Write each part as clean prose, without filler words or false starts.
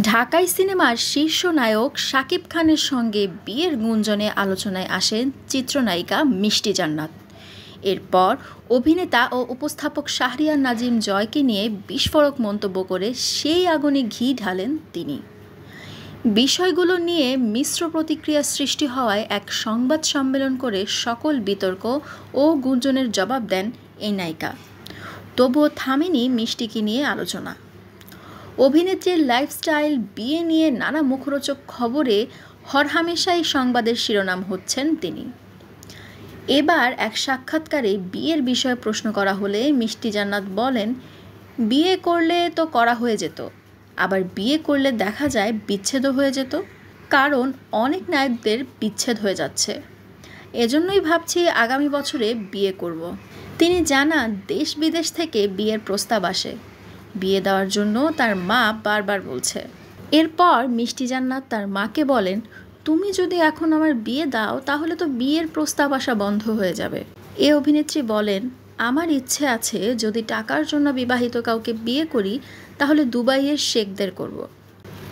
ঢাকাই সিনেমার শীর্ষ নায়ক শাকিব খানের সঙ্গে বিয়ের গুঞ্জনে আলোচনায় আসেন চিত্রনায়িকা মিষ্টি জান্নাত। এরপর অভিনেতা ও উপস্থাপক শাহরিয়ার নাজিম জয়কে নিয়ে বিস্ফোরক মন্তব্য করে সেই আগুনে ঘি ঢালেন তিনি। বিষয়গুলো নিয়ে মিশ্র প্রতিক্রিয়া সৃষ্টি হওয়ায় এক সংবাদ সম্মেলন করে সকল বিতর্ক ও গুঞ্জনের জবাব দেন এই নায়িকা। তবুও থামেনি মিষ্টিকে নিয়ে আলোচনা। অভিনেত্রীর লাইফস্টাইল, বিয়ে নিয়ে নানা মুখরোচক খবরে হরহামেশাই সংবাদের শিরোনাম হচ্ছেন তিনি। এবার এক সাক্ষাৎকারে বিয়ের বিষয়ে প্রশ্ন করা হলে মিষ্টি জান্নাত বলেন, বিয়ে করলে তো করা হয়ে যেত, আবার বিয়ে করলে দেখা যায় বিচ্ছেদও হয়ে যেত, কারণ অনেক নায়কদের বিচ্ছেদ হয়ে যাচ্ছে। এজন্যই ভাবছি আগামী বছরে বিয়ে করব। তিনি জানান, দেশ বিদেশ থেকে বিয়ের প্রস্তাব আসে, বিয়ে দেওয়ার জন্য তার মা বারবার বলছে। এরপর মিষ্টি জান্নাত তার মাকে বলেন, তুমি যদি এখন আমার বিয়ে দাও তাহলে তো বিয়ের প্রস্তাব আসা বন্ধ হয়ে যাবে। এ অভিনেত্রী বলেন, আমার ইচ্ছে আছে যদি টাকার জন্য বিবাহিত কাউকে বিয়ে করি তাহলে দুবাইয়ের শেখদের করব।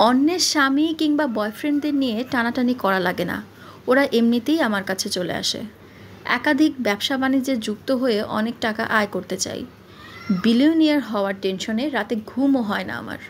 অন্যের স্বামী কিংবা বয়ফ্রেন্ডদের নিয়ে টানাটানি করা লাগে না, ওরা এমনিতেই আমার কাছে চলে আসে। একাধিক ব্যবসা বাণিজ্যে যুক্ত হয়ে অনেক টাকা আয় করতে চাই। বিলিয়নিয়ার হওয়ার টেনশনে রাতে ঘুমও হয় না আমার।